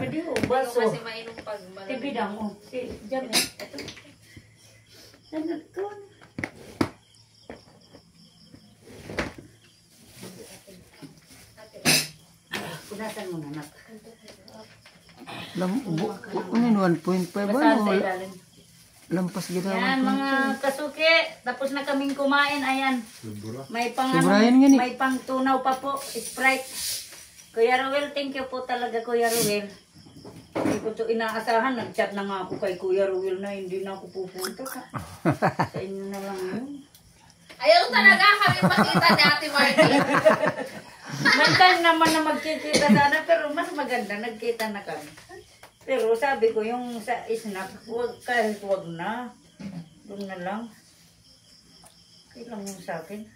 pwede ho, baso. Kasi mainom pag Tibidang mo. Diyan. Ito. Ano to? Punasan mo na, nak. Ano 1.5 ba? Basahan sa Ano? ilalim. Lampas gila. Yan, mga kasuki. Tapos na kaming kumain. Ayan. Subura. May pang, Sobrayan nga ni. may pang tunaw pa po. Sprite. Kuya Ruel, thank you po talaga, Kuya Ruel. Hindi ko ito inaasahan. Nag-chat na nga ako kay Kuya Ruel na hindi na ako pupunta. Sa inyo na lang yun. Ayaw talaga kami makita ni Ate Marty. May time naman na magkikita sana, pero mas maganda, nagkita na kami. Pero sabi ko, yung sa snack, kahit wag na. Doon na lang. Okay lang yung sa akin.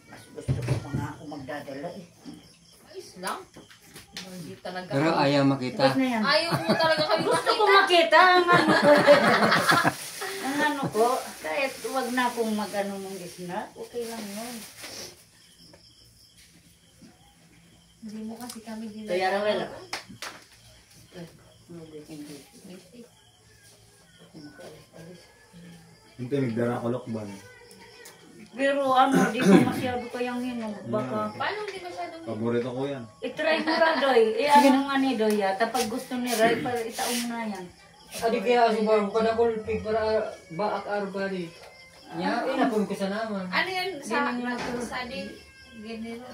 Mas gusto ko pa nga ako magdadala eh. Ayos lang. Hindi talaga. Pero ayaw makita. Tapos na yan. Ayaw mo talaga kami Gusto ko makita. makita ang ano ko. Ang ano ko, kahit wag na akong mag-ano ng snack, okay lang yun. Hindi mo kasi kami din. Kaya Rawel, Hintay, nagdara ko lokban. pero ano, di ko masyado kayang hinog. Baka, Paano hindi masyadong Paborito ko yan. itry mo ra, Doy. Ano nga ni Doy, tapos gusto ni Ray, para itaong na yan. Adi kaya si Barb kada ko pig para baak arbali. Nya inapon ko sa naman. ano yan sa di genero.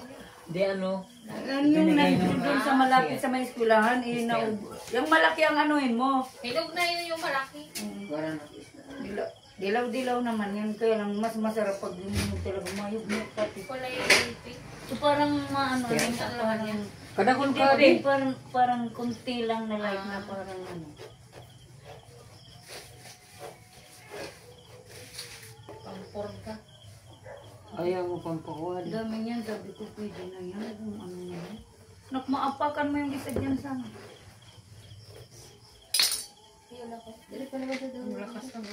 Di ano. Yan yung nandun sa malapit sa may eskwelahan, yung malaki ang anuhin mo. Hinog na yun yung malaki. Para na. Dilaw-dilaw naman yan, kaya lang mas masarap pag yung talaga mayog mo pati. Kulay pink. So parang maano rin, parang Kada ko hindi ka rin, di. parang kunti lang na light na parang ano. Pampor ka. Ayaw mo pang pakuha di. Dami niyan, sabi ko pwede na yan, kung ano na yan. Nakmaapakan mo yung isa dyan sana. Yun ako. Dili pa naman sa doon. Lakas na mo.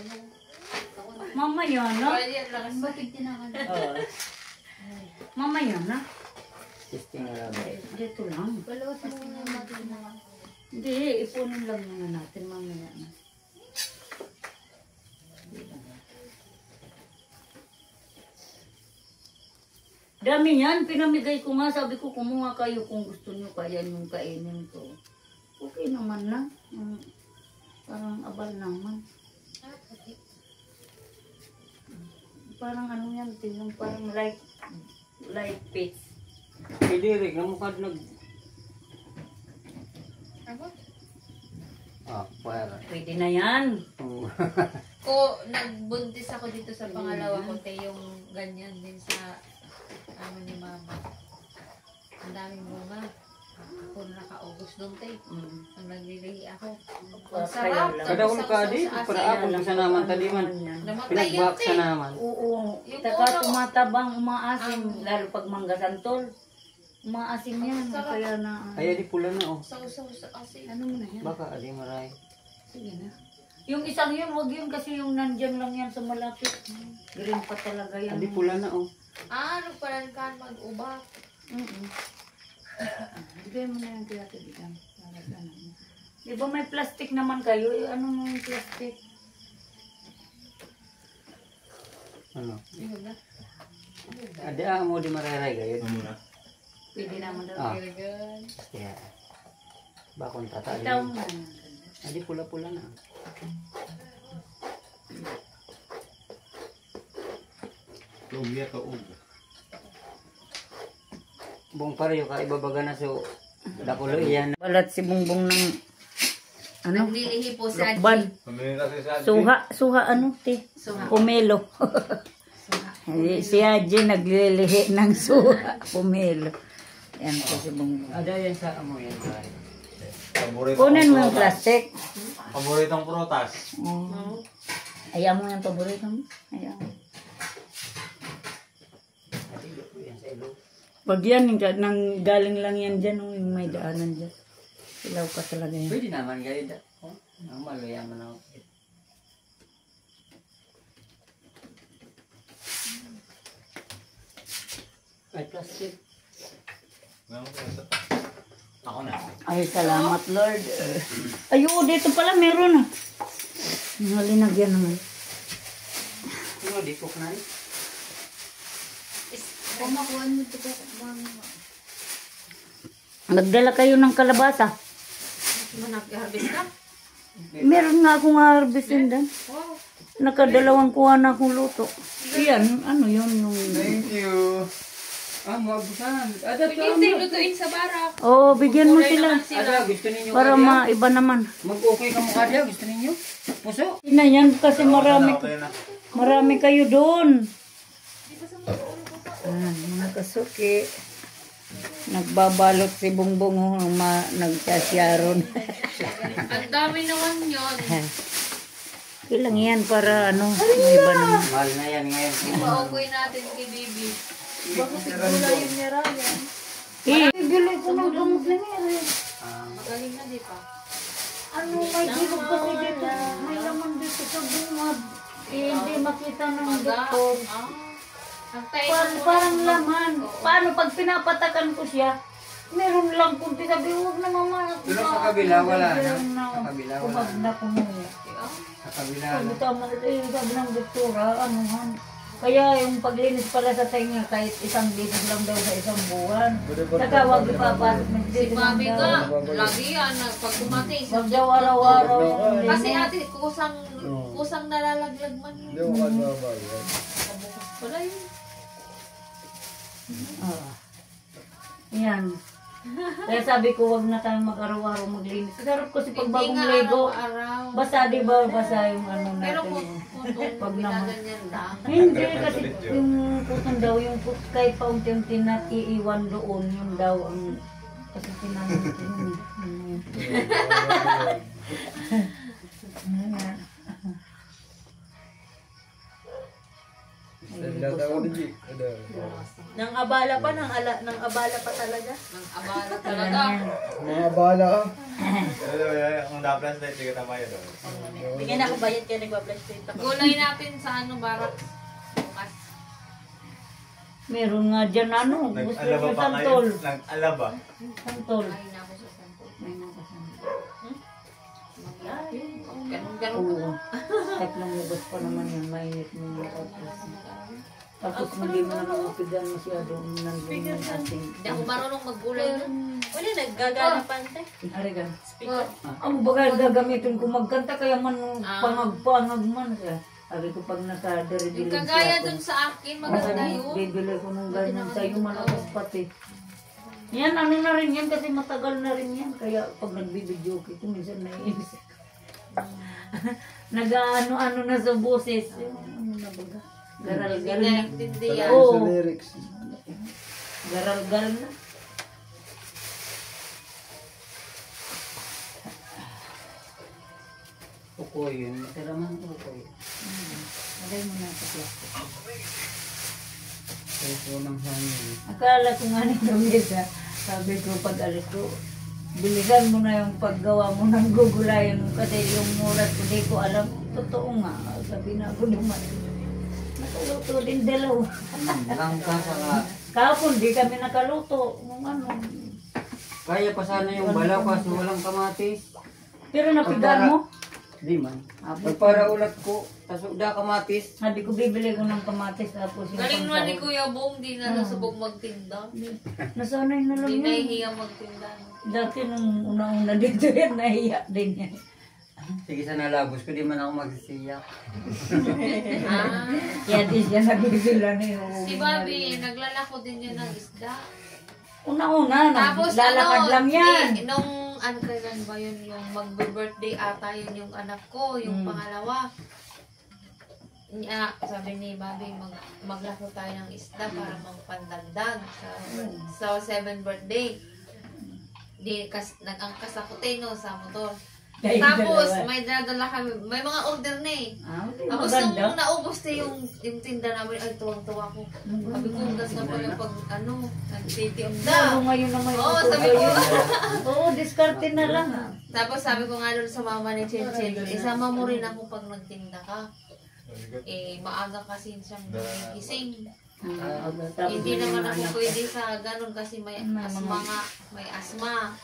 Mamaya na. Ay, yan, lakas. Bakit tinakan? Mamaya na. Testing na lang. Dito lang. Balawas mo na natin na. Hindi, ipunin lang muna natin mamaya na. Dami yan, pinamigay ko nga, sabi ko kumuha kayo kung gusto nyo kaya yung kainin ko. Okay naman na. Parang abal naman. Parang ano yan, yung parang light pitch. Pidirik na mukha nag... Ah, para. Pwede na yan. Ko, nagbuntis ako dito sa pangalawa ko, te, yung ganyan din sa ano ni mama. Ang daming bunga. Ako nakaubos doon, te. Ang naglilihi ako. Ang sarap. Kada ko ka dito, para ako sa naman tadi man. Namatay yan, Pinagbak te. sa naman. Oo. Yung Taka ulo. tumatabang, umaasim. Lalo pag mangga santol. Umaasim yan. Sarap. Kaya na... Ay, di pula na oh. Sausaw sa asin. Ano mo na yan? Baka adi maray. Sige na. Yung isang yun, wag yun kasi yung nandyan lang yan sa malapit. Green pa talaga yan. Adi pula na oh. Ah, nagpalan ka mag-ubak. Bigay mo na yung tiyatibigan. Di ba may plastic naman kayo? Ano mo yung plastic? Ano? Yun na. Adi mo di mararay gayud. Pwede naman daw. Ah. Very good. Yeah. Bakon tata. Itaw mo na. Adi pula-pula na. Lugia ka ugo. Bong pareho ka ibabaga na so dakulo iyan. Balat si Bongbong ng ano? Naglilihi po sa Lokban. Pamili kasi sa Suha ano te? Suha. Pomelo. Si Haji naglilihi ng suha. Pomelo. Yan po si Bongbong. Ada yan sa amo yan guys. paborito. Kunin mo yung plastic. Paboritong prutas. Ayaw mo yung paborito mo? Ayaw mo. Adi ko yan sa ilo. Pag yan, nang galing lang yan dyan, yung may daanan dyan. Ilaw ka talaga yan. Pwede naman gayud. Oh, ang maluyaman ako. Ay plastic. Ako na. Ay, salamat Lord. Ayun, dito pala meron ah. Nalinagyan naman. Ano di ko na. Kumakuan mo ito ka. Nagdala kayo ng kalabasa. Nag-harvest ka? Meron nga akong harvestin doon. Wow. Nakadalawang kuha na akong luto. Iyan, ano yun yung... Thank you. Ah, mabusan. Ada to. Bigyan tayo lutuin sa barak. Oh, bigyan mo sila. Ada gusto ninyo Para kaya? maiba naman. Mag-okay ka mukha dia gusto ninyo? Puso. Ina yan kasi marami, Okay na. marami kayo doon. Mga kasuki. Nagbabalot si Bongbong oh, nagkasyaron. Ang dami naman yun. Ilang yan para ano, maiba naman. Mahal na yan ngayon. Ipaukoy natin kay Bibi. Bakit gula yun ni Ryan? Bili ko ng gamot na meron. Magaling na di pa. Ano, may bilog kasi dito. May laman dito sa bungad. Hindi makita ng doktor. Ang tayo Parang laman. Paano pag pinapatakan ko siya, meron lang kunti. Sabi, huwag na mama. Pero sa kabila, wala na. Sa kabila, wala Kumag na kumuha. Sa kabila. Sabi tama na sabi ng doktora, anuhan. Kaya yung paglinis pala sa tenga, kahit isang bisis lang daw sa isang buwan. Saka huwag ipapasok ng Si bisis lang Mami daw. ka, lagi yan. Pag kumati, Huwag daw araw-araw. kasi ate, kusang nalalaglag man yun. Wala yun. Yan. Kaya sabi ko, wag na tayong mag-araw-araw maglinis. Sarap kasi pag Hindi bagong nga Lego, araw-araw. basa di ba? Basa yung ano Pero natin. kung Pag naman. ginaganyan lang. Hindi kasi yung puton daw, yung kahit pa unti-unti na iiwan doon, yun daw ang kasi tinanong ko yun. Ayan. Nang abala pa, nang abala pa talaga. Nang abala talaga. Mga bala ka. Ang na-plus na ito, tama yun. Bigyan ako bayad kaya nagpa-flashlight ako. Gulay natin sa ano, barak. Bukas. Meron nga dyan ano, gusto Nag-alaba yung pa kayo? santol. Nag-alaba? Santol. Kain na ako sa santo. Ganun-ganun ka Oo. na. Kahit lang lubos pa naman yun, mainit mo yung oras. Tapos hindi mo naman mapigan masyado nandun yung ating. Hindi ako marunong maggulay nun. Wala, naggagana pa ante. Arigan. Speaker. Ang bagay gagamitin ko magkanta kaya man pangag-pangag man ka. Sabi ko pag Yung nakadiri-dilig kagaya dun sa akin, maganda yun. bibili ko ng ganyan sa'yo malakas pati. Yan, ano na rin yan kasi matagal na rin yan. Kaya pag nagbibideo ko minsan naiinis. Nag-ano-ano na sa boses. Ano na baga? Hindi Garal-garal na. naintindihan. Oo. lyrics. Garal-garal na. Ukoy yun. Matiraman ukoy. Lagay mo na sa plastic. Kaya ko ng hangin. Akala ko nga nito mesa. Sabi ko pag alis ko, bilisan mo na yung paggawa mo ng gugulayan mo kasi yung murat ko di ko alam. Totoo nga. Sabi na ako naman. Nakaluto din dalawa. Langka saka. Kahapon di kami nakaluto. Nung ano. Kaya pa sana yung balaw kasi walang kamatis. Pero napigar mo. Di man. Para ulat ko. Tapos da kamatis. Sabi ko bibili ko ng kamatis tapos yung Galing naman ni pansahog. Kuya Bong, di na nasubok magtinda. Nasanay na lang Di yun. nahihiya magtinda. Dati nung una-una dito yan, nahiya din yan. Sige sa nalabos ko, di man ako magsisiyak. Ah, Kaya di siya nabibila na yun. si Bobby, naglalako din yan ng isda. Una-una, Tapos naglalakad ano, lang yan. nung ano kailan ba yun, yung magbe-birthday ata yun yung anak ko, yung pangalawa. Sabi ni Bobby, maglako tayo ng isda para magpandagdag sa 7th birthday. Nag-angkas ako no, sa motor. Kayo Tapos, dalawa. may dadala kami, may mga order na eh. Tapos Maganda. nung naubos na yung tinda namin, ay tuwang-tuwa ko. Sabi ko, das na pala pag nagtitiom Lalo na. ngayon naman yung Oo, uso sabi ko. ngayon. Oo, diskarte na lang. Tapos sabi ko nga doon sa mama ni Chinchin, isama mo rin ako pag nagtinda ka. Eh, maaga kasi siyang nagising. Hindi naman ako pwede sa ganun kasi may asma nga. May asma.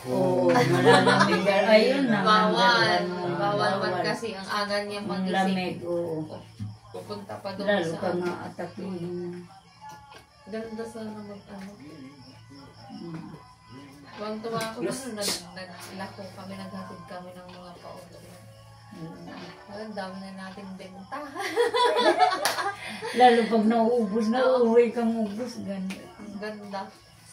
Oo, malalamig. Ayun na. Bawal. Bawal man kasi ang aga niya Ang magising. lamig, oo. Pupunta pa doon Lalo sa... ka nga atakin. Ganda sana mag-ano. Tuwang-tuwa ako doon. Naglako kami, naghatid kami ng mga pa-order. Ang dami na natin benta. Lalo pag nauubos na, uuwi kang ubos. Ganyan. Ang ganda.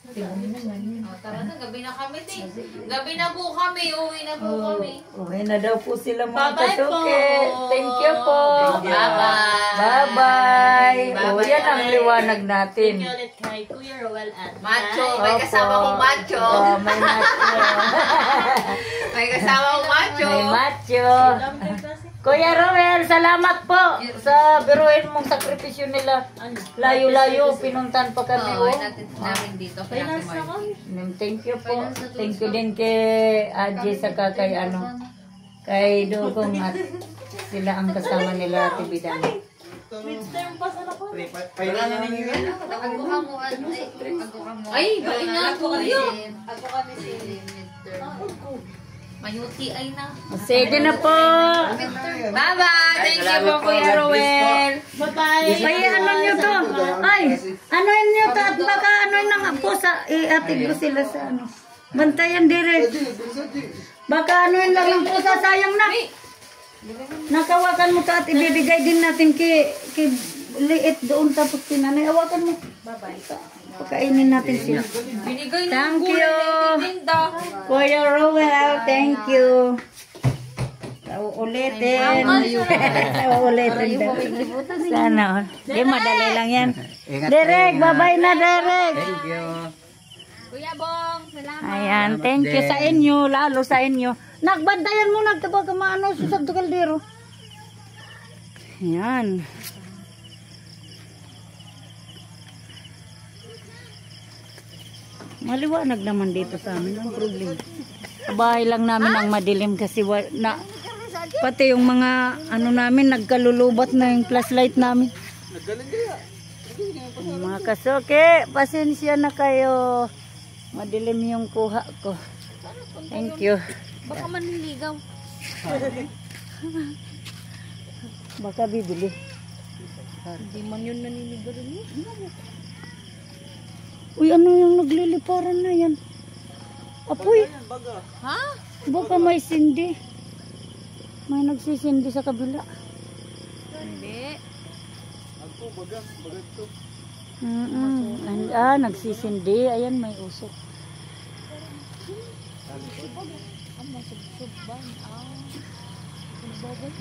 Tingnan mo ganyan. Tara na, gabi na kami din. Gabi na po kami, uwi na po kami. Okay na daw po sila mga Bye-bye kasuke. po. Thank you po. Bye-bye. Bye-bye. O, Bye-bye. yan ang liwanag natin. Thank you ulit kay Kuya Roel at Macho, Nay. may kasama kong macho. Oh, may macho. May kasama kong macho. May macho. Alam ko kasi. Kuya Roel, salamat po sa biruin mong sakripisyo nila. Layo-layo, pinuntan pa kami. Oo, Oh. namin dito. Kaya Finance na kami. Thank you po. Thank you din kay Aji saka kay kay Dugong at sila ang kasama nila Ate Bidang. Midterm pa sana ko. Kailangan ninyo yan. Aguha mo, ate. Aguha mo. Ay, bain na ako yun. Ako kami si midterm. Mayuti ay na. Sige na po. Bye-bye. Thank you po, Kuya Roel. Bye-bye. Ay, ano nyo to? Ay, ano nyo to? At baka ano nang po sa iatid ko sila sa ano. Bantayan direct. Baka ano yun lang ang pusa, sayang na. Nakawakan mo to at ibibigay din natin kay liit doon tapos kinanay. Awakan mo. Bye-bye. Pakainin natin siya. Binigay na Thank ang gulay you. na itinda. Kuya Roel, thank you. Ulitin. Ulitin daw. Sana. Di madali lang yan. Derek, bye-bye na Derek. Thank you. Kuya Bong, salamat. Ayan, thank you sa inyo, lalo sa inyo. Nagbantayan mo, nagtabag ka maano, susab to kaldero. Ayan. Maliwanag naman dito sa amin, ang problema. Bahay lang namin ang madilim kasi pati yung mga ano namin, nagkalulubat na yung flashlight namin. Mga kasuke, pasensya na kayo. Madilim yung kuha ko. Thank you. Baka maniligaw. Baka bibili. Hindi man yun naniligaw rin. Uy, ano yung nagliliparan na yan? Apoy. Ha? Baka may sindi. May nagsisindi sa kabila. Hindi. Nagsisindi. Ayan, may usok.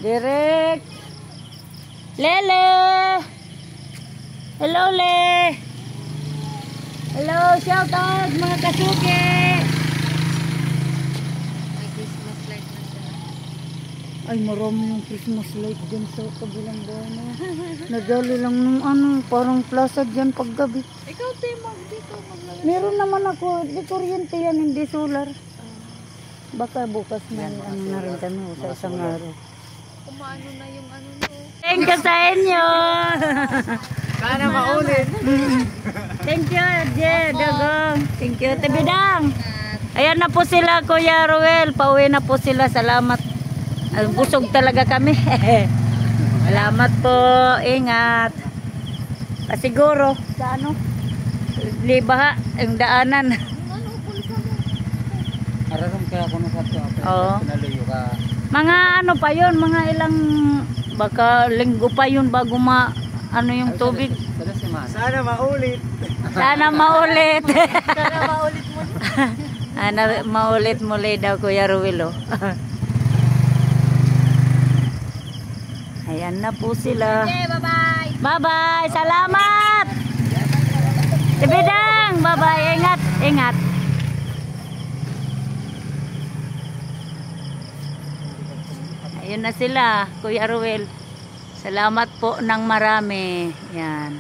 Direk. Lele. Hello, Le. Hello, shout out mga kasuki. May Christmas light na sila. Ay, marami yung Christmas light dyan sa kabilang bahay na yan. Nadali lang ng parang plaza dyan paggabi. Ikaw, Timog, dito maglagay. Meron naman ako, di kuryente yan, hindi solar. Baka bukas na na rin kami sa isang araw. Kumano na yung ano no. Thank you sa inyo! Sana maulit. Thank you, Dagong. Thank you, Tibidang. Ayan na po sila, Kuya Ruel. Pauwi na po sila. Salamat. Busog talaga kami. Salamat po. Ingat. Pasiguro. Sa ano? Libaha. Ang daanan. Araram kaya ako nung sabi ako. Oo. Pinaluyo ka. Mga ano pa yon, mga ilang, baka linggo pa yun bago ano yung tubig. Sana maulit. Sana maulit. Sana maulit mo. Maulit muli daw, Kuya Ruel. Ayan na po sila. Okay, bye-bye. Bye-bye. Salamat. Tibidang. Bye-bye. Ingat. Ingat. Ayun na sila, Kuya Ruel. Salamat po ng marami. Yan.